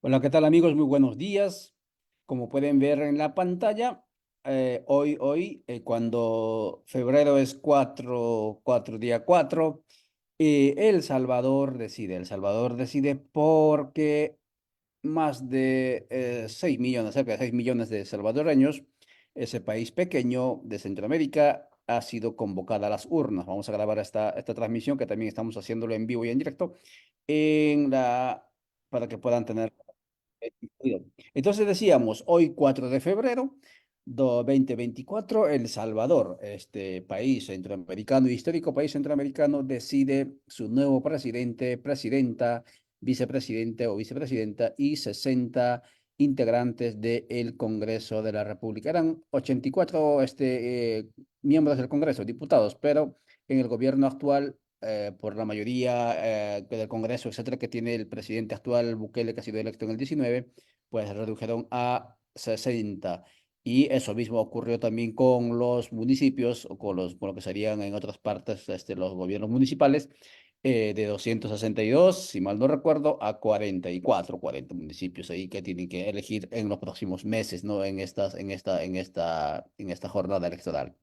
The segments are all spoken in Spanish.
Hola, ¿qué tal amigos? Muy buenos días. Como pueden ver en la pantalla, cuando febrero es día 4, El Salvador decide porque más de 6 millones, cerca de 6 millones de salvadoreños, ese país pequeño de Centroamérica, ha sido convocada a las urnas. Vamos a grabar esta transmisión que también estamos haciéndolo en vivo y en directo en para que puedan tener. Entonces decíamos, hoy 4 de febrero 2024, El Salvador, este país centroamericano, histórico país centroamericano, decide su nuevo presidente, presidenta, vicepresidente o vicepresidenta y 60 integrantes del Congreso de la República. Eran 84 miembros del Congreso, diputados, pero en el gobierno actual por la mayoría del Congreso, etcétera, que tiene el presidente actual, Bukele, que ha sido electo en el 19, pues redujeron a 60. Y eso mismo ocurrió también con los municipios, o con lo que serían en otras partes los gobiernos municipales, de 262, si mal no recuerdo, a 44, 40 municipios ahí que tienen que elegir en los próximos meses, ¿no? En esta jornada electoral.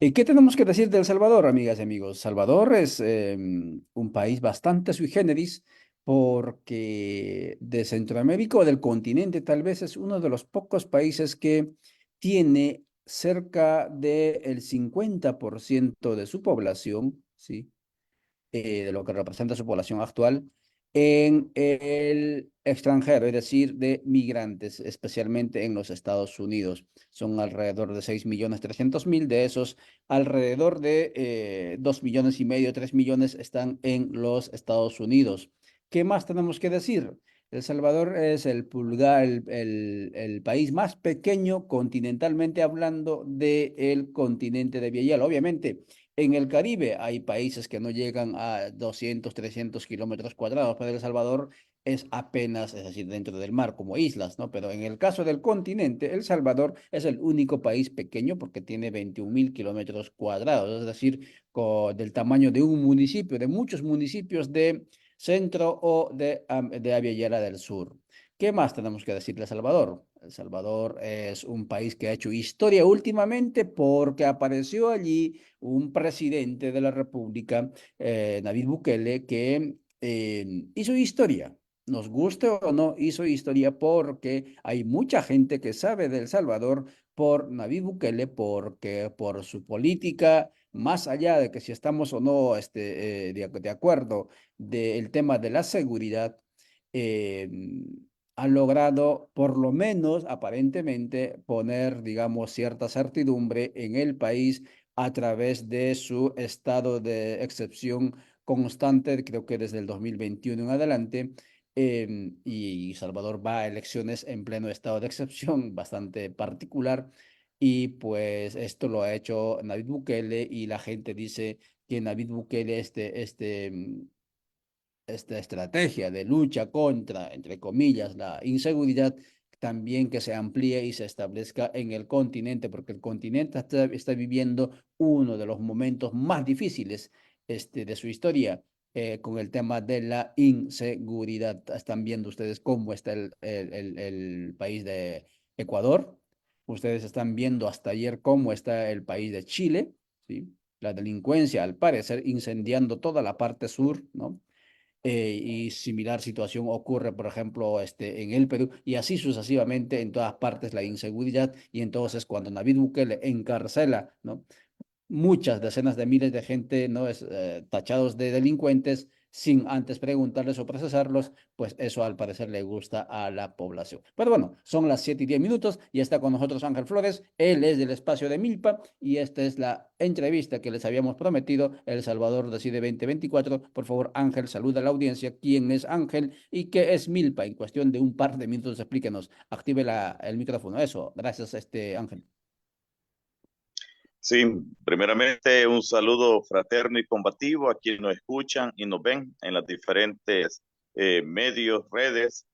¿Y qué tenemos que decir de El Salvador, amigas y amigos? Salvador es un país bastante sui generis porque de Centroamérica o del continente tal vez es uno de los pocos países que tiene cerca del 50% de su población, ¿sí? De lo que representa su población actual en el extranjero, es decir, de migrantes, especialmente en los Estados Unidos. Son alrededor de 6.300.000, de esos alrededor de 2,5 millones, 3 millones están en los Estados Unidos. ¿Qué más tenemos que decir? El Salvador es el país más pequeño continentalmente hablando del continente de Villala. Obviamente, en el Caribe hay países que no llegan a 200, 300 kilómetros cuadrados, pero El Salvador es apenas, es decir, dentro del mar, como islas, ¿no? Pero en el caso del continente, El Salvador es el único país pequeño porque tiene 21.000 kilómetros cuadrados, es decir, del tamaño de un municipio, de muchos municipios de Centro o de Aviala del Sur. ¿Qué más tenemos que decir de El Salvador? El Salvador es un país que ha hecho historia últimamente porque apareció allí un presidente de la República, Nayib Bukele, que hizo historia. Nos guste o no, hizo historia porque hay mucha gente que sabe de El Salvador por Nayib Bukele, porque por su política, más allá de que si estamos o no de acuerdo del tema de la seguridad, eh, ha logrado, por lo menos aparentemente, poner, digamos, cierta certidumbre en el país a través de su estado de excepción constante, creo que desde el 2021 en adelante. Y Salvador va a elecciones en pleno estado de excepción, bastante particular. Y pues esto lo ha hecho Nayib Bukele y la gente dice que Nayib Bukele, esta estrategia de lucha contra, entre comillas, la inseguridad, también que se amplíe y se establezca en el continente, porque el continente está viviendo uno de los momentos más difíciles de su historia. Con el tema de la inseguridad. Están viendo ustedes cómo está el país de Ecuador. Ustedes están viendo hasta ayer cómo está el país de Chile, ¿sí? La delincuencia, al parecer, incendiando toda la parte sur, ¿no? Y similar situación ocurre, por ejemplo, en el Perú, y así sucesivamente en todas partes la inseguridad, y entonces cuando Nayib Bukele encarcela, ¿no? Muchas decenas de miles de gente, ¿no? Tachados de delincuentes sin antes preguntarles o procesarlos, pues eso al parecer le gusta a la población. Pero bueno, son las 7:10 y está con nosotros Ángel Flores. Él es del espacio de Milpa y esta es la entrevista que les habíamos prometido. El Salvador decide 2024. Por favor, Ángel, saluda a la audiencia. ¿Quién es Ángel y qué es Milpa? En cuestión de un par de minutos, explíquenos. Active el micrófono. Eso, gracias, Ángel. Sí, primeramente un saludo fraterno y combativo a quienes nos escuchan y nos ven en las diferentes medios, redes.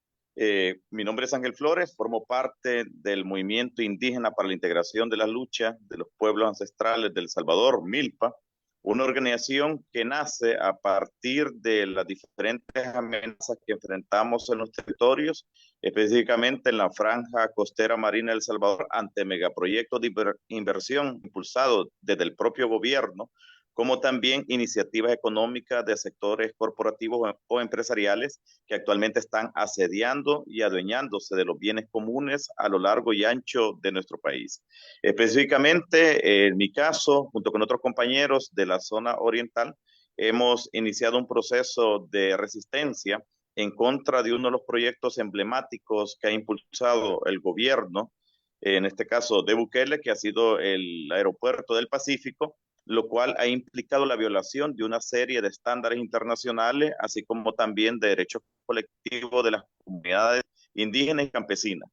Mi nombre es Ángel Flores, formo parte del movimiento indígena para la integración de la lucha de los pueblos ancestrales del Salvador, MILPA. una organización que nace a partir de las diferentes amenazas que enfrentamos en los territorios, específicamente en la franja costera marina de El Salvador, ante megaproyectos de inversión impulsados desde el propio gobierno, como también iniciativas económicas de sectores corporativos o empresariales que actualmente están asediando y adueñándose de los bienes comunes a lo largo y ancho de nuestro país. Específicamente, en mi caso, junto con otros compañeros de la zona oriental, hemos iniciado un proceso de resistencia en contra de uno de los proyectos emblemáticos que ha impulsado el gobierno, en este caso de Bukele, que ha sido el aeropuerto del Pacífico, lo cual ha implicado la violación de una serie de estándares internacionales, así como también de derechos colectivos de las comunidades indígenas y campesinas.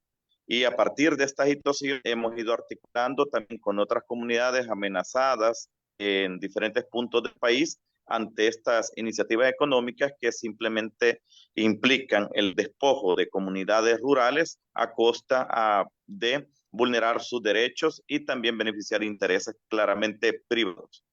Y a partir de esta situación hemos ido articulando también con otras comunidades amenazadas en diferentes puntos del país ante estas iniciativas económicas que simplemente implican el despojo de comunidades rurales a costa de vulnerar sus derechos y también beneficiar intereses claramente privados.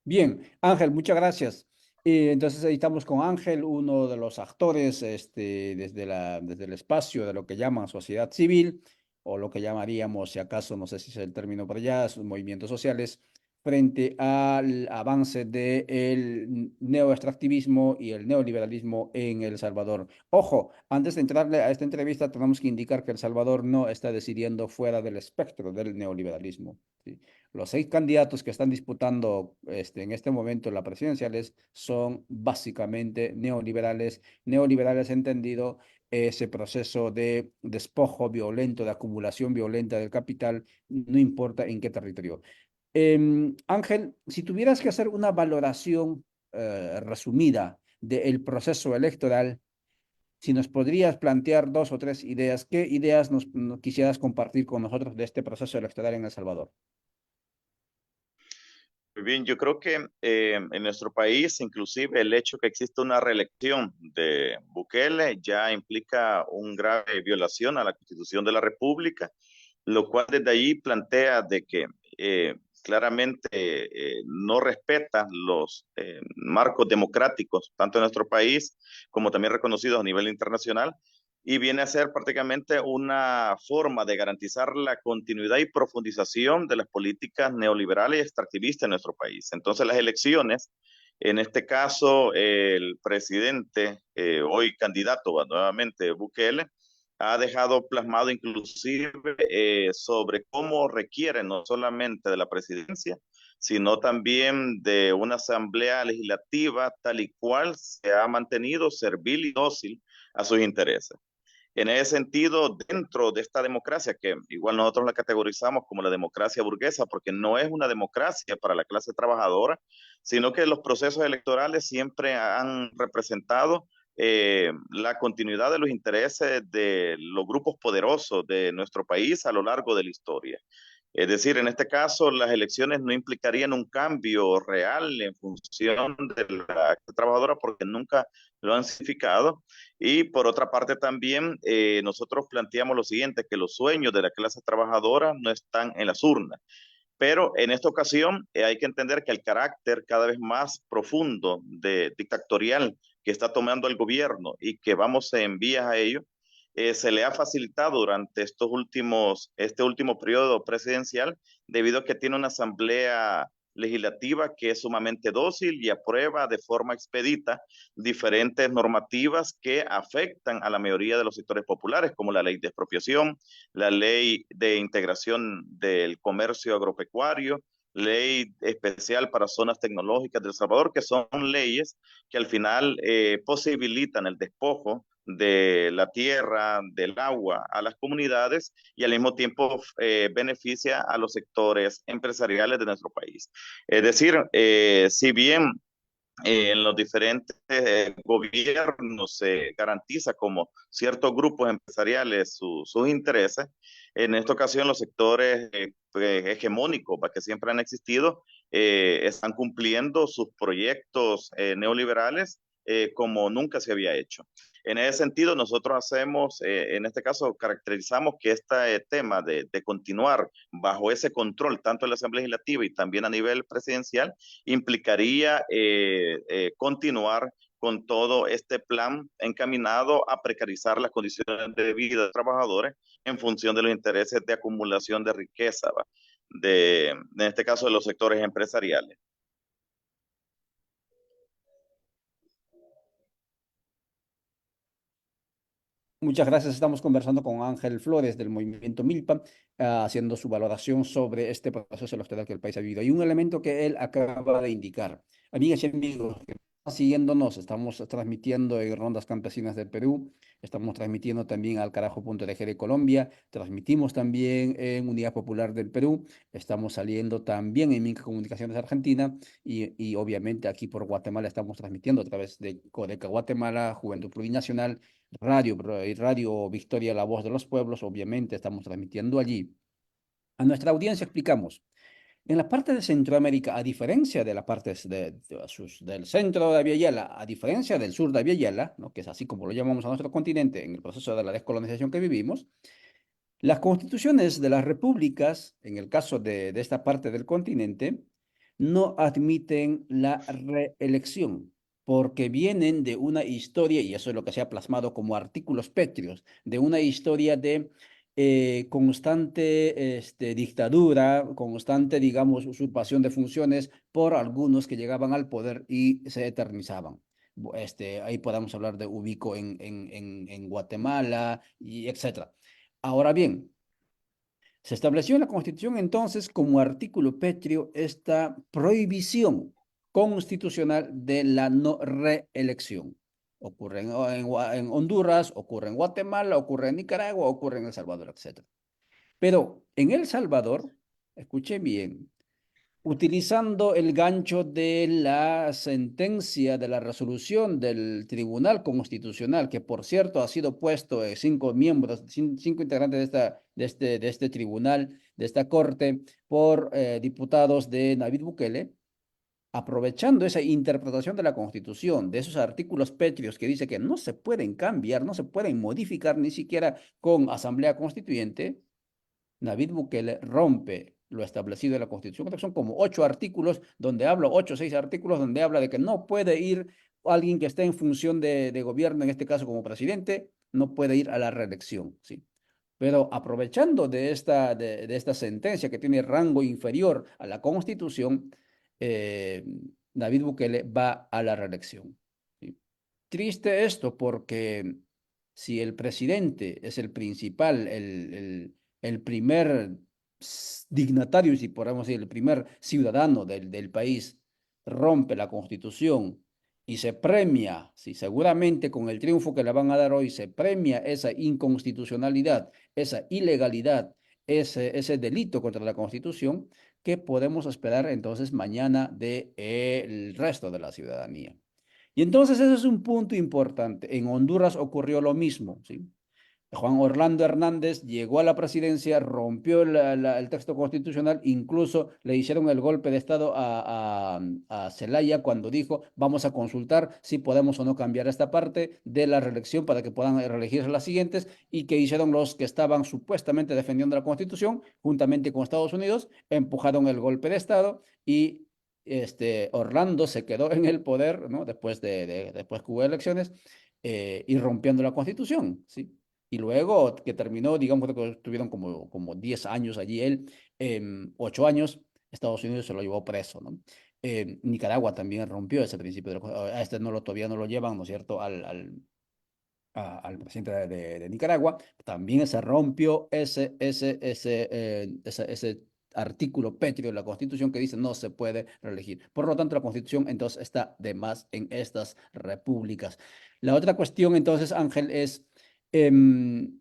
Bien, Ángel, muchas gracias. Entonces ahí estamos con Ángel, uno de los actores desde el espacio de lo que llaman sociedad civil, o lo que llamaríamos, si acaso, no sé si es el término por allá, sus movimientos sociales, frente al avance del neoextractivismo y el neoliberalismo en El Salvador. Ojo, antes de entrarle a esta entrevista, tenemos que indicar que El Salvador no está decidiendo fuera del espectro del neoliberalismo. ¿Sí? Los 6 candidatos que están disputando en este momento las presidenciales son básicamente neoliberales, neoliberales entendido ese proceso de despojo violento, de acumulación violenta del capital, no importa en qué territorio. Ángel, si tuvieras que hacer una valoración resumida del proceso electoral, si nos podrías plantear 2 o 3 ideas, ¿qué ideas nos quisieras compartir con nosotros de este proceso electoral en El Salvador? Muy bien, yo creo que en nuestro país, inclusive el hecho que existe una reelección de Bukele ya implica una grave violación a la Constitución de la República, lo cual desde allí plantea de que claramente no respeta los marcos democráticos, tanto en nuestro país como también reconocidos a nivel internacional, y viene a ser prácticamente una forma de garantizar la continuidad y profundización de las políticas neoliberales y extractivistas en nuestro país. Entonces las elecciones, en este caso el presidente, hoy candidato nuevamente Bukele, ha dejado plasmado inclusive sobre cómo requiere no solamente de la presidencia, sino también de una asamblea legislativa tal y cual se ha mantenido servil y dócil a sus intereses. En ese sentido, dentro de esta democracia, que igual nosotros la categorizamos como la democracia burguesa, porque no es una democracia para la clase trabajadora, sino que los procesos electorales siempre han representado la continuidad de los intereses de los grupos poderosos de nuestro país a lo largo de la historia. Es decir, en este caso, las elecciones no implicarían un cambio real en función de la clase trabajadora porque nunca lo han significado. Y por otra parte también nosotros planteamos lo siguiente, que los sueños de la clase trabajadora no están en las urnas. Pero en esta ocasión hay que entender que el carácter cada vez más profundo de dictatorial que está tomando el gobierno y que vamos en vías a ello, se le ha facilitado durante este último periodo presidencial debido a que tiene una asamblea legislativa que es sumamente dócil y aprueba de forma expedita diferentes normativas que afectan a la mayoría de los sectores populares, como la ley de expropiación, la ley de integración del comercio agropecuario, ley especial para zonas tecnológicas de El Salvador, que son leyes que al final posibilitan el despojo de la tierra, del agua a las comunidades y al mismo tiempo beneficia a los sectores empresariales de nuestro país. Es decir, si bien en los diferentes gobiernos se garantiza como ciertos grupos empresariales sus intereses. En esta ocasión los sectores hegemónicos que siempre han existido están cumpliendo sus proyectos neoliberales como nunca se había hecho. En ese sentido, nosotros hacemos, en este caso, caracterizamos que este tema de continuar bajo ese control, tanto en la Asamblea Legislativa y también a nivel presidencial, implicaría continuar con todo este plan encaminado a precarizar las condiciones de vida de los trabajadores en función de los intereses de acumulación de riqueza, ¿va? En este caso, de los sectores empresariales. Muchas gracias. Estamos conversando con Ángel Flores del movimiento Milpa, haciendo su valoración sobre este proceso electoral que el país ha vivido. Hay un elemento que él acaba de indicar. Amigas y amigos que están siguiéndonos, estamos transmitiendo en Rondas Campesinas del Perú, estamos transmitiendo también al Carajo.org de Colombia, transmitimos también en Unidad Popular del Perú, estamos saliendo también en Minca Comunicaciones Argentina y obviamente aquí por Guatemala estamos transmitiendo a través de Codeca Guatemala, Juventud Plurinacional, Radio Victoria, la voz de los pueblos, obviamente estamos transmitiendo allí. A nuestra audiencia explicamos, en la parte de Centroamérica, a diferencia de la parte del centro de Aviala, a diferencia del sur de Aviala, ¿no? Que es así como lo llamamos a nuestro continente en el proceso de la descolonización que vivimos, las constituciones de las repúblicas, en el caso de esta parte del continente, no admiten la reelección porque vienen de una historia, y eso es lo que se ha plasmado como artículos pétreos, de una historia de constante dictadura, constante, digamos, usurpación de funciones por algunos que llegaban al poder y se eternizaban. Ahí podemos hablar de Ubico en Guatemala, y etcétera. Ahora bien, se estableció en la Constitución entonces como artículo pétreo esta prohibición constitucional de la no reelección. Ocurre en Honduras, ocurre en Guatemala, ocurre en Nicaragua, ocurre en El Salvador, etc. Pero en El Salvador, escuche bien, utilizando el gancho de la sentencia de la resolución del Tribunal Constitucional, que por cierto ha sido puesto cinco miembros, cinco integrantes de este tribunal, de esta corte, por diputados de Nayib Bukele, aprovechando esa interpretación de la Constitución, de esos artículos pétreos que dice que no se pueden cambiar, no se pueden modificar ni siquiera con asamblea constituyente. Nayib Bukele rompe lo establecido en la Constitución. Creo que son como 8 artículos donde habla, 8 o 6 artículos donde habla de que no puede ir alguien que esté en función de gobierno, en este caso como presidente, no puede ir a la reelección, ¿sí? Pero aprovechando de esta sentencia que tiene rango inferior a la Constitución, eh, Nayib Bukele va a la reelección, ¿sí? Triste esto porque si el presidente es el principal, el primer dignatario, si podemos decir, el primer ciudadano del país, rompe la Constitución y se premia, si seguramente con el triunfo que le van a dar hoy, se premia esa inconstitucionalidad, esa ilegalidad, ese delito contra la Constitución, ¿qué podemos esperar entonces mañana del resto de la ciudadanía? Y entonces ese es un punto importante. En Honduras ocurrió lo mismo, ¿sí? Juan Orlando Hernández llegó a la presidencia, rompió el texto constitucional, incluso le hicieron el golpe de Estado a Zelaya cuando dijo, vamos a consultar si podemos o no cambiar esta parte de la reelección para que puedan reelegirse las siguientes, y que hicieron los que estaban supuestamente defendiendo la Constitución, juntamente con Estados Unidos, empujaron el golpe de Estado y Orlando se quedó en el poder, ¿no? Después que hubo elecciones, y rompiendo la Constitución, ¿sí? Y luego que terminó, digamos que tuvieron como 10 años allí él, 8 años, Estados Unidos se lo llevó preso, ¿no? Nicaragua también rompió ese principio, a este todavía no lo llevan, ¿no es cierto?, al presidente de Nicaragua. También se rompió ese artículo pétreo de la Constitución que dice no se puede reelegir. Por lo tanto, la Constitución entonces está de más en estas repúblicas. La otra cuestión entonces, Ángel, es em,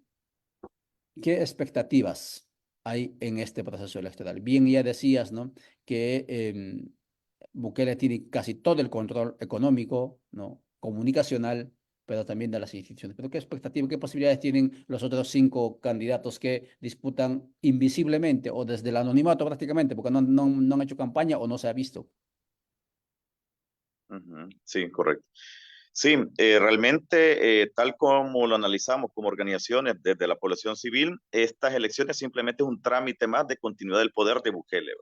¿qué expectativas hay en este proceso electoral? Bien, ya decías, ¿no?, que Bukele tiene casi todo el control económico, ¿no?, comunicacional, pero también de las instituciones. Pero ¿qué expectativas, qué posibilidades tienen los otros 5 candidatos que disputan invisiblemente o desde el anonimato prácticamente, porque no han hecho campaña o no se ha visto? Ujú, sí, correcto. Sí, realmente, tal como lo analizamos como organizaciones desde la población civil, estas elecciones simplemente es un trámite más de continuidad del poder de Bukele.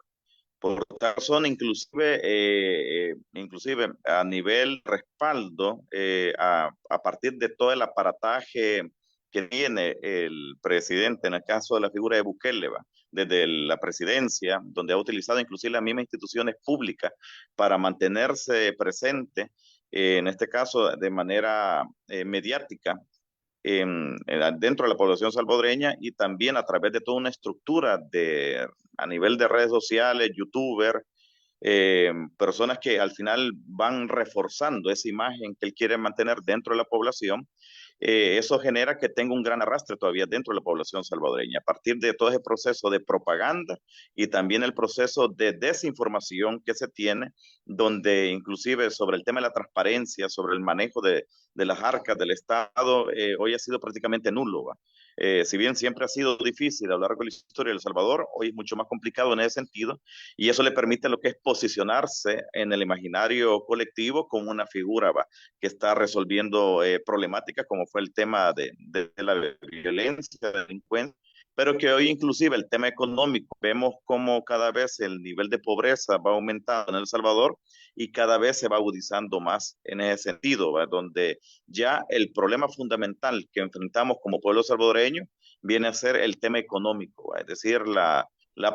Por tal razón, inclusive a nivel respaldo, a partir de todo el aparataje que tiene el presidente, en el caso de la figura de Bukele, ¿va? Desde la presidencia, donde ha utilizado inclusive las mismas instituciones públicas para mantenerse presente, en este caso de manera mediática, dentro de la población salvadoreña y también a través de toda una estructura a nivel de redes sociales, youtuber, personas que al final van reforzando esa imagen que él quiere mantener dentro de la población. Eso genera que tenga un gran arrastre todavía dentro de la población salvadoreña, a partir de todo ese proceso de propaganda y también el proceso de desinformación que se tiene, donde inclusive sobre el tema de la transparencia, sobre el manejo de las arcas del Estado, hoy ha sido prácticamente nulo. ¿Va? Si bien siempre ha sido difícil a lo largo de la historia de El Salvador, hoy es mucho más complicado en ese sentido, y eso le permite lo que es posicionarse en el imaginario colectivo como una figura, ¿va? Que está resolviendo problemáticas como fue el tema de la violencia, de la delincuencia, pero que hoy inclusive el tema económico, vemos como cada vez el nivel de pobreza va aumentando en El Salvador y cada vez se va agudizando más en ese sentido, ¿va? Donde ya el problema fundamental que enfrentamos como pueblo salvadoreño viene a ser el tema económico, ¿va? Es decir, la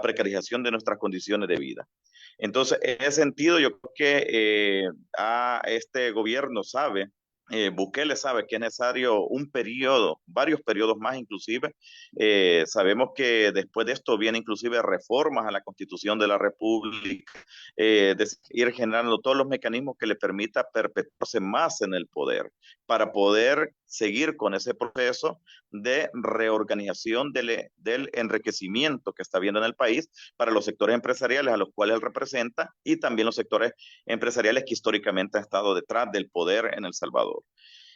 precarización de nuestras condiciones de vida. Entonces, en ese sentido, yo creo que a este gobierno sabe, Bukele sabe que es necesario un periodo, varios periodos más inclusive. Sabemos que después de esto viene inclusive reformas a la Constitución de la República, ir generando todos los mecanismos que le permita perpetuarse más en el poder para poder seguir con ese proceso de reorganización del enriquecimiento que está habiendo en el país para los sectores empresariales a los cuales él representa y también los sectores empresariales que históricamente han estado detrás del poder en El Salvador.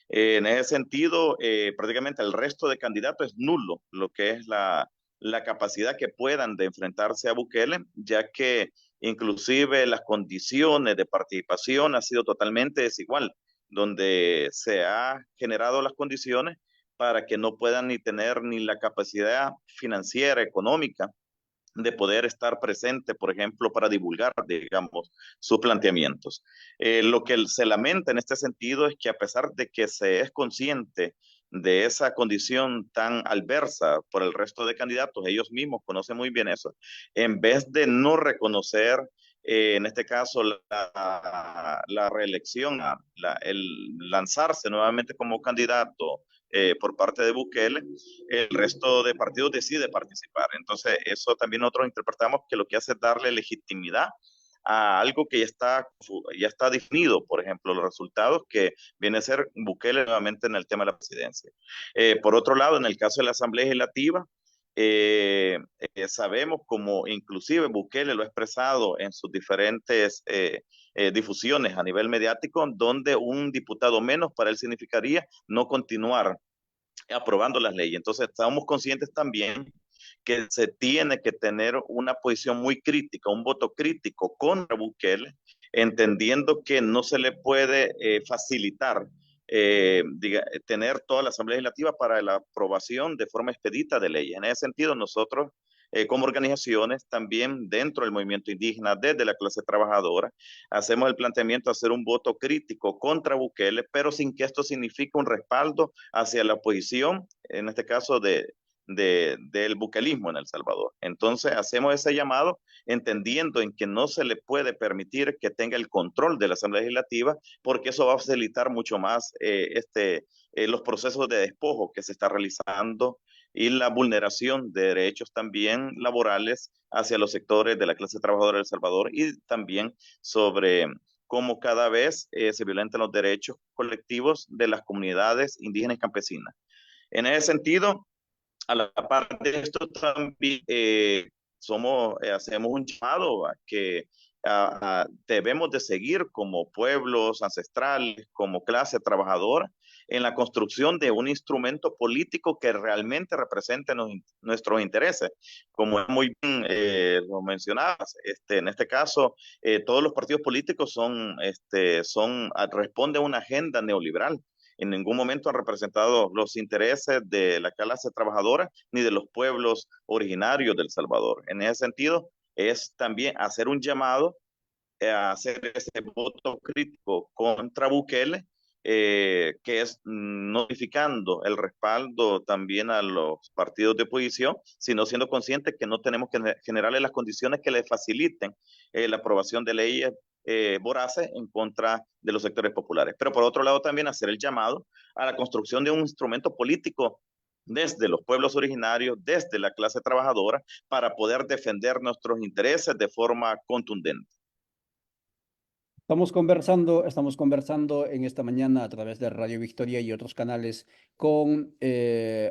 En ese sentido, prácticamente el resto de candidatos es nulo lo que es la capacidad que puedan de enfrentarse a Bukele, ya que inclusive las condiciones de participación han sido totalmente desigual, donde se ha generado las condiciones para que no puedan ni tener ni la capacidad financiera, económica, de poder estar presente, por ejemplo, para divulgar, digamos, sus planteamientos. Lo que se lamenta en este sentido es que a pesar de que se es consciente de esa condición tan adversa por el resto de candidatos, ellos mismos conocen muy bien eso, en vez de no reconocer, en este caso, la reelección, el lanzarse nuevamente como candidato por parte de Bukele, el resto de partidos decide participar. Entonces, eso también nosotros interpretamos que lo que hace es darle legitimidad a algo que ya está definido, por ejemplo, los resultados que viene a ser Bukele nuevamente en el tema de la presidencia. Por otro lado, en el caso de la Asamblea Legislativa, sabemos como inclusive Bukele lo ha expresado en sus diferentes difusiones a nivel mediático, donde un diputado menos para él significaría no continuar aprobando las leyes. Entonces, estamos conscientes también que se tiene que tener una posición muy crítica, un voto crítico contra Bukele, entendiendo que no se le puede facilitar tener toda la Asamblea Legislativa para la aprobación de forma expedita de leyes. En ese sentido, nosotros como organizaciones, también dentro del movimiento indígena, desde la clase trabajadora, hacemos el planteamiento de hacer un voto crítico contra Bukele, pero sin que esto signifique un respaldo hacia la oposición, en este caso del buquelismo en El Salvador. Entonces hacemos ese llamado entendiendo en que no se le puede permitir que tenga el control de la Asamblea Legislativa porque eso va a facilitar mucho más los procesos de despojo que se está realizando y la vulneración de derechos también laborales hacia los sectores de la clase trabajadora de El Salvador y también sobre cómo cada vez se violentan los derechos colectivos de las comunidades indígenas y campesinas. En ese sentido, a la par de esto también hacemos un llamado a que debemos de seguir como pueblos ancestrales, como clase trabajadora, en la construcción de un instrumento político que realmente represente nuestros intereses. Como muy bien lo mencionabas, en este caso, todos los partidos políticos responden a una agenda neoliberal. En ningún momento han representado los intereses de la clase trabajadora ni de los pueblos originarios del Salvador. En ese sentido, es también hacer un llamado a hacer ese voto crítico contra Bukele, que es notificando el respaldo también a los partidos de oposición, sino siendo conscientes que no tenemos que generarle las condiciones que le faciliten la aprobación de leyes voraces en contra de los sectores populares. Pero por otro lado también hacer el llamado a la construcción de un instrumento político desde los pueblos originarios, desde la clase trabajadora, para poder defender nuestros intereses de forma contundente. Estamos conversando en esta mañana a través de Radio Victoria y otros canales con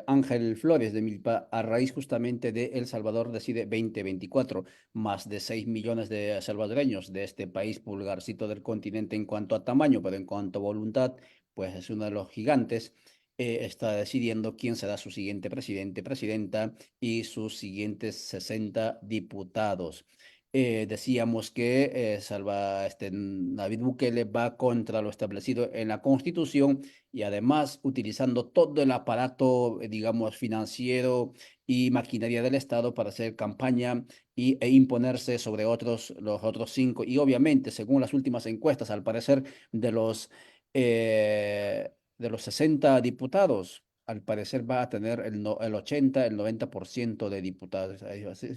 Ángel Flores de Milpa a raíz justamente de El Salvador Decide 2024. Más de 6 millones de salvadoreños de este país pulgarcito del continente en cuanto a tamaño, pero en cuanto a voluntad, pues es uno de los gigantes. Está decidiendo quién será su siguiente presidente, presidenta y sus siguientes 60 diputados. Decíamos que David Bukele va contra lo establecido en la Constitución y además utilizando todo el aparato, digamos, financiero y maquinaria del Estado para hacer campaña e imponerse sobre los otros cinco. Y obviamente, según las últimas encuestas, al parecer de los 60 diputados, al parecer va a tener el 80, el 90% de diputados.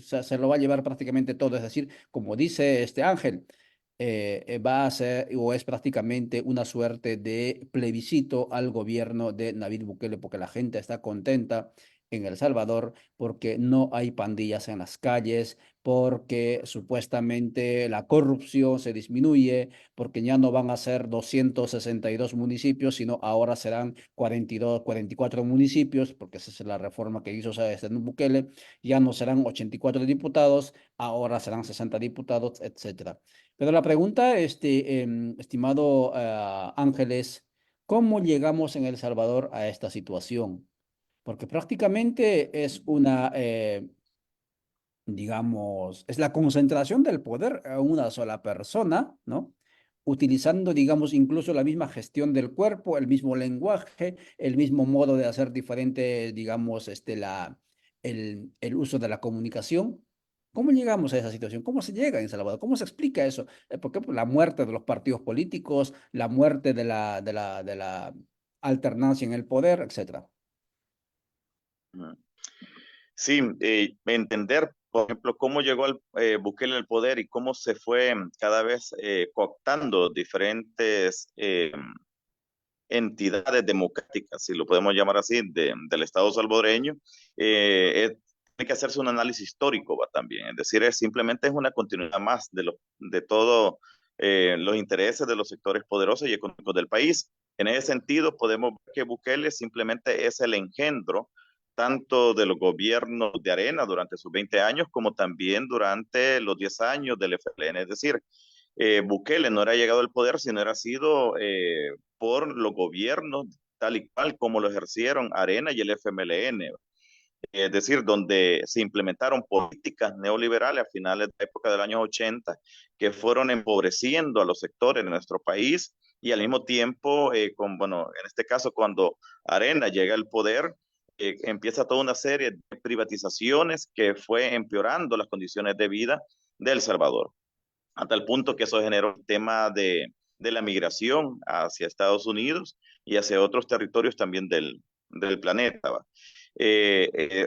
Se lo va a llevar prácticamente todo. Es decir, como dice este Ángel, va a ser o es prácticamente una suerte de plebiscito al gobierno de Nayib Bukele porque la gente está contenta en El Salvador, porque no hay pandillas en las calles, porque supuestamente la corrupción se disminuye, porque ya no van a ser 262 municipios, sino ahora serán 42, 44 municipios, porque esa es la reforma que hizo Bukele, ya no serán 84 diputados, ahora serán 60 diputados, etcétera. Pero la pregunta, estimado Ángeles, ¿cómo llegamos en El Salvador a esta situación? Porque prácticamente es digamos, es la concentración del poder a una sola persona, ¿no? Utilizando, digamos, incluso la misma gestión del cuerpo, el mismo lenguaje, el mismo modo de hacer diferente, digamos, el uso de la comunicación. ¿Cómo llegamos a esa situación? ¿Cómo se llega en Salvador? ¿Cómo se explica eso? ¿Por qué? Pues la muerte de los partidos políticos, la muerte de la alternancia en el poder, etcétera. Sí, entender, por ejemplo, cómo llegó Bukele al poder y cómo se fue cada vez cooptando diferentes entidades democráticas, si lo podemos llamar así, del Estado salvadoreño, tiene que hacerse un análisis histórico ¿va? También. Es decir, simplemente es una continuidad más de todo los intereses de los sectores poderosos y económicos del país. En ese sentido, podemos ver que Bukele simplemente es el engendro tanto de los gobiernos de Arena durante sus 20 años como también durante los 10 años del FLN. Es decir, Bukele no era llegado al poder, sino era sido por los gobiernos tal y cual como lo ejercieron Arena y el FMLN. Es decir, donde se implementaron políticas neoliberales a finales de la época de los años 80 que fueron empobreciendo a los sectores de nuestro país y al mismo tiempo, bueno, en este caso cuando Arena llega al poder, empieza toda una serie de privatizaciones que fue empeorando las condiciones de vida de El Salvador a tal punto que eso generó el tema de la migración hacia Estados Unidos y hacia otros territorios también del planeta. ¿Va?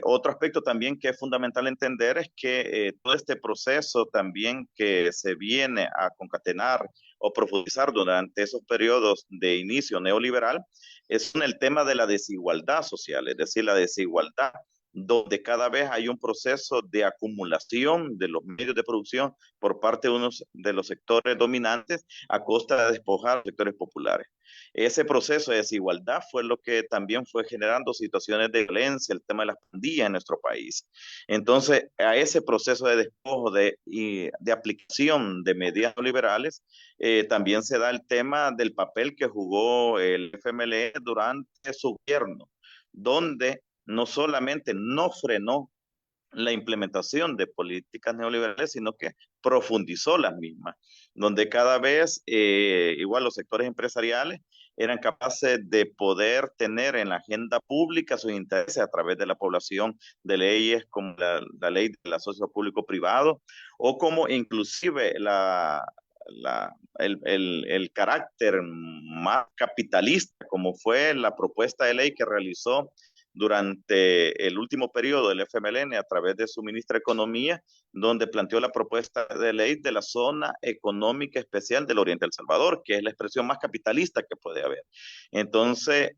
Otro aspecto también que es fundamental entender es que todo este proceso también que se viene a concatenar o profundizar durante esos periodos de inicio neoliberal es en el tema de la desigualdad social, es decir, la desigualdad donde cada vez hay un proceso de acumulación de los medios de producción por parte de unos de los sectores dominantes a costa de despojar a los sectores populares. Ese proceso de desigualdad fue lo que también fue generando situaciones de violencia, el tema de las pandillas en nuestro país. Entonces, a ese proceso de despojo de aplicación de medidas neoliberales, también se da el tema del papel que jugó el FMLN durante su gobierno, donde no solamente no frenó la implementación de políticas neoliberales, sino que profundizó las mismas, donde cada vez igual los sectores empresariales eran capaces de poder tener en la agenda pública sus intereses a través de la población de leyes como la ley del asocio público-privado o como inclusive el carácter más capitalista, como fue la propuesta de ley que realizó durante el último periodo del FMLN a través de su ministra de Economía, donde planteó la propuesta de ley de la Zona Económica Especial del Oriente del Salvador, que es la expresión más capitalista que puede haber. Entonces,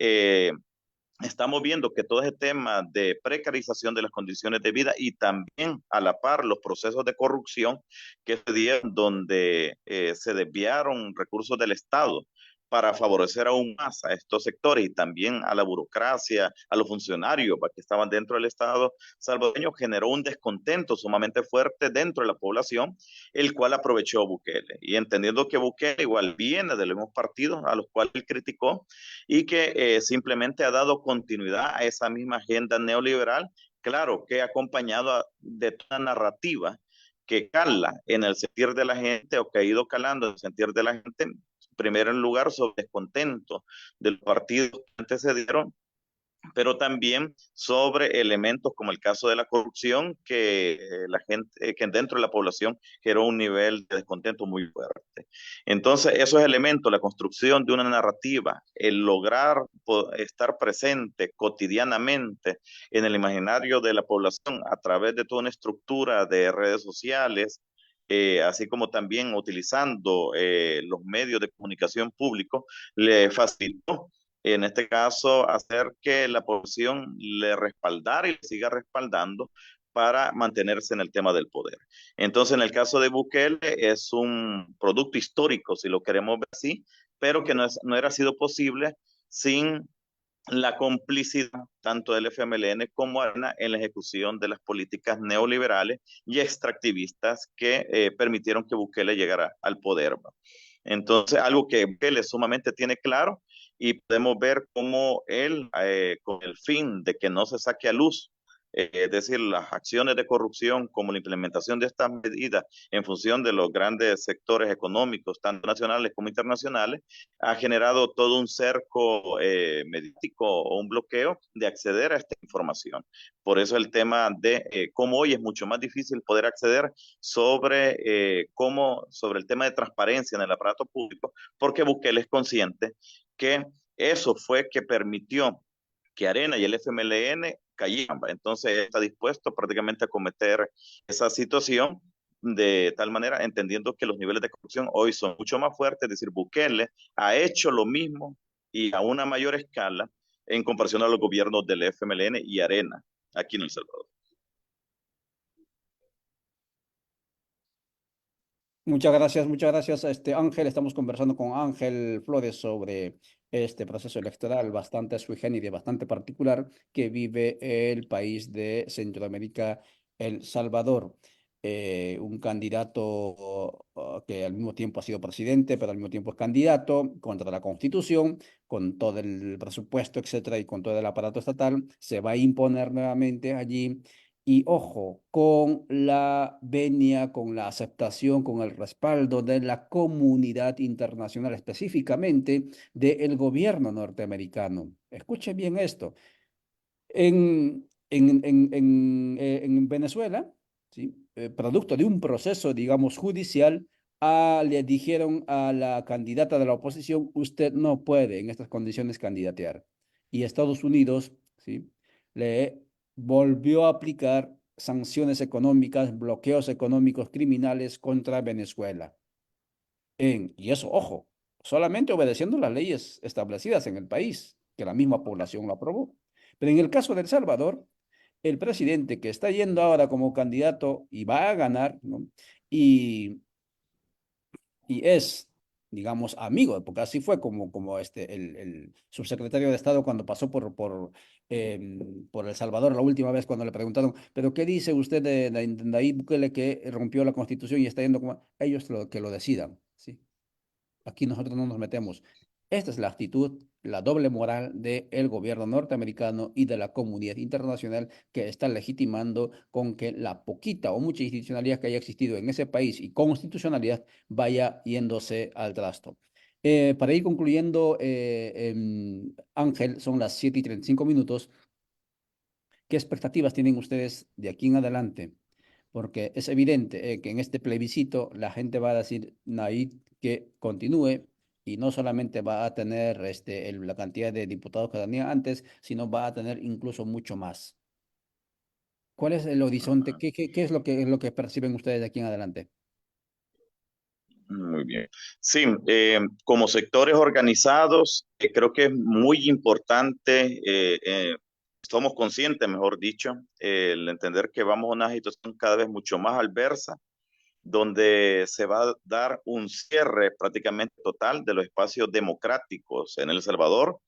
estamos viendo que todo ese tema de precarización de las condiciones de vida y también a la par los procesos de corrupción que se dieron donde se desviaron recursos del Estado para favorecer aún más a estos sectores y también a la burocracia, a los funcionarios que estaban dentro del Estado salvadoreño, generó un descontento sumamente fuerte dentro de la población, el cual aprovechó Bukele. Y entendiendo que Bukele igual viene de los mismos partidos a los cuales él criticó, y que simplemente ha dado continuidad a esa misma agenda neoliberal, claro, que ha acompañado de toda narrativa que cala en el sentir de la gente o que ha ido calando en el sentir de la gente, primero en lugar sobre descontento de los partidos que antecedieron, pero también sobre elementos como el caso de la corrupción, que la gente, que dentro de la población generó un nivel de descontento muy fuerte. Entonces, esos elementos, la construcción de una narrativa, el lograr estar presente cotidianamente en el imaginario de la población a través de toda una estructura de redes sociales, así como también utilizando los medios de comunicación públicos, le facilitó en este caso, hacer que la población le respaldara y le siga respaldando para mantenerse en el tema del poder. Entonces, en el caso de Bukele, es un producto histórico, si lo queremos ver así, pero que no era sido posible sin la complicidad tanto del FMLN como ARENA en la ejecución de las políticas neoliberales y extractivistas que permitieron que Bukele llegara al poder. Entonces, algo que Bukele sumamente tiene claro y podemos ver cómo él, con el fin de que no se saque a luz, es decir, las acciones de corrupción como la implementación de estas medidas en función de los grandes sectores económicos, tanto nacionales como internacionales, ha generado todo un cerco mediático o un bloqueo de acceder a esta información. Por eso el tema de cómo hoy es mucho más difícil poder acceder sobre el tema de transparencia en el aparato público, porque Bukele es consciente que eso fue que permitió que Arena y el FMLN cayeran. Entonces está dispuesto prácticamente a cometer esa situación de tal manera, entendiendo que los niveles de corrupción hoy son mucho más fuertes, es decir, Bukele ha hecho lo mismo y a una mayor escala en comparación a los gobiernos del FMLN y Arena aquí en El Salvador. Muchas gracias, Ángel. Estamos conversando con Ángel Flores sobre este proceso electoral bastante sui generis, bastante particular que vive el país de Centroamérica, El Salvador. Un candidato que al mismo tiempo ha sido presidente, pero al mismo tiempo es candidato contra la Constitución, con todo el presupuesto, etcétera, y con todo el aparato estatal, se va a imponer nuevamente allí y ojo, con la venia, con la aceptación, con el respaldo de la comunidad internacional, específicamente del gobierno norteamericano. Escuche bien esto. En Venezuela, ¿sí? Producto de un proceso, digamos, judicial, le dijeron a la candidata de la oposición, usted no puede en estas condiciones candidatear. Y Estados Unidos, ¿sí? Le volvió a aplicar sanciones económicas, bloqueos económicos criminales contra Venezuela. Y eso, ojo, solamente obedeciendo las leyes establecidas en el país, que la misma población lo aprobó. Pero en el caso de El Salvador, el presidente que está yendo ahora como candidato y va a ganar, ¿no? Y, y es, digamos, amigo, porque así fue como el subsecretario de Estado cuando pasó por El Salvador la última vez cuando le preguntaron, ¿pero qué dice usted de Nayib Bukele que rompió la Constitución y está yendo como ellos que lo decidan, ¿sí? Aquí nosotros no nos metemos. Esta es la actitud, la doble moral del gobierno norteamericano y de la comunidad internacional que está legitimando con que la poquita o mucha institucionalidad que haya existido en ese país y constitucionalidad vaya yéndose al trasto. Para ir concluyendo, Ángel, son las 7:35. ¿Qué expectativas tienen ustedes de aquí en adelante? Porque es evidente que en este plebiscito la gente va a decir Naid que continúe y no solamente va a tener la cantidad de diputados que tenía antes, sino va a tener incluso mucho más. ¿Cuál es el horizonte? ¿Qué es lo que perciben ustedes de aquí en adelante? Muy bien. Sí, como sectores organizados, creo que es muy importante, somos conscientes, mejor dicho, el entender que vamos a una situación cada vez mucho más adversa, donde se va a dar un cierre prácticamente total de los espacios democráticos en El Salvador,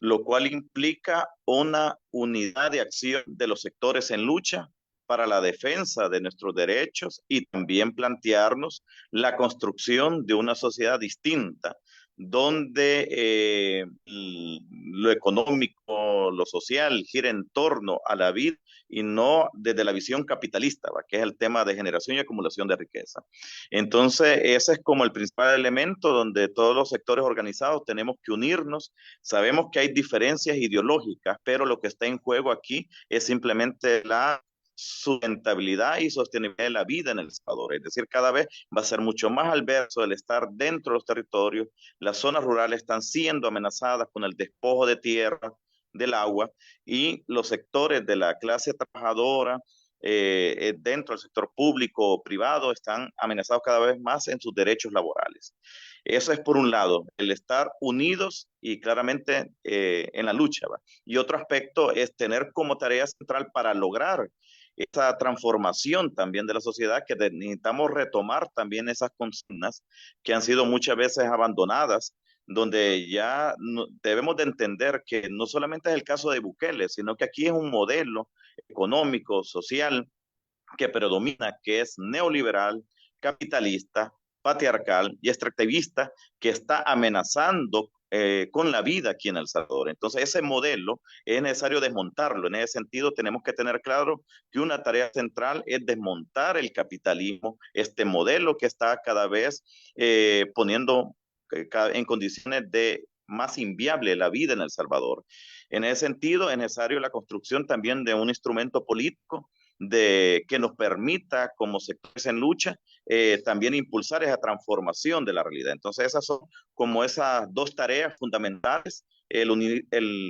lo cual implica una unidad de acción de los sectores en lucha para la defensa de nuestros derechos y también plantearnos la construcción de una sociedad distinta, donde lo económico, lo social gira en torno a la vida y no desde la visión capitalista, ¿va? Que es el tema de generación y acumulación de riqueza. Entonces, ese es como el principal elemento donde todos los sectores organizados tenemos que unirnos. Sabemos que hay diferencias ideológicas, pero lo que está en juego aquí es simplemente la sustentabilidad y sostenibilidad de la vida en El Salvador. Es decir, cada vez va a ser mucho más adverso el estar dentro de los territorios. Las zonas rurales están siendo amenazadas con el despojo de tierra, del agua, y los sectores de la clase trabajadora dentro del sector público o privado están amenazados cada vez más en sus derechos laborales. Eso es por un lado, el estar unidos y claramente en la lucha, ¿va? Y otro aspecto es tener como tarea central para lograr esa transformación también de la sociedad, que necesitamos retomar también esas consignas que han sido muchas veces abandonadas, donde ya no, debemos de entender que no solamente es el caso de Bukele, sino que aquí es un modelo económico, social, que predomina, que es neoliberal, capitalista, patriarcal y extractivista, que está amenazando con la vida aquí en El Salvador. Entonces, ese modelo es necesario desmontarlo. En ese sentido, tenemos que tener claro que una tarea central es desmontar el capitalismo, este modelo que está cada vez poniendo en condiciones de más inviable la vida en El Salvador. En ese sentido, es necesario la construcción también de un instrumento político que nos permita, como sectores en lucha, también impulsar esa transformación de la realidad. Entonces, esas son como esas dos tareas fundamentales, el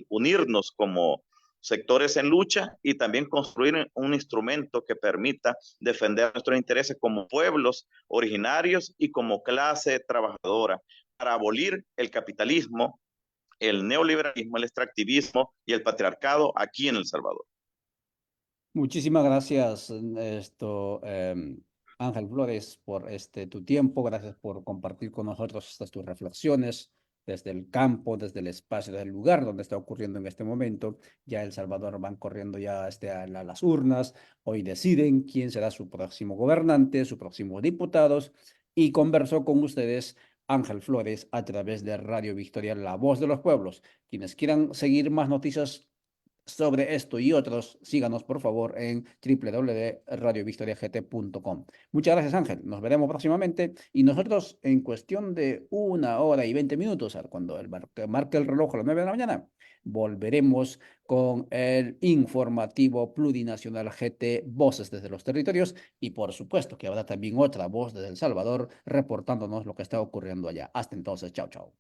unirnos como sectores en lucha y también construir un instrumento que permita defender nuestros intereses como pueblos originarios y como clase trabajadora para abolir el capitalismo, el neoliberalismo, el extractivismo y el patriarcado aquí en El Salvador. Muchísimas gracias, Ángel Flores, por tu tiempo. Gracias por compartir con nosotros estas tus reflexiones desde el campo, desde el espacio, desde el lugar donde está ocurriendo en este momento. Ya El Salvador van corriendo ya las urnas. Hoy deciden quién será su próximo gobernante, su próximo diputados. Y conversó con ustedes Ángel Flores a través de Radio Victoria, La Voz de los Pueblos. Quienes quieran seguir más noticias sobre esto y otros, síganos por favor en www.radiovictoriagt.com. Muchas gracias, Ángel. Nos veremos próximamente y nosotros en cuestión de 1 hora y 20 minutos, cuando marque el reloj a las 9 de la mañana, volveremos con el informativo plurinacional GT Voces desde los Territorios y por supuesto que habrá también otra voz desde El Salvador reportándonos lo que está ocurriendo allá. Hasta entonces, chao, chao.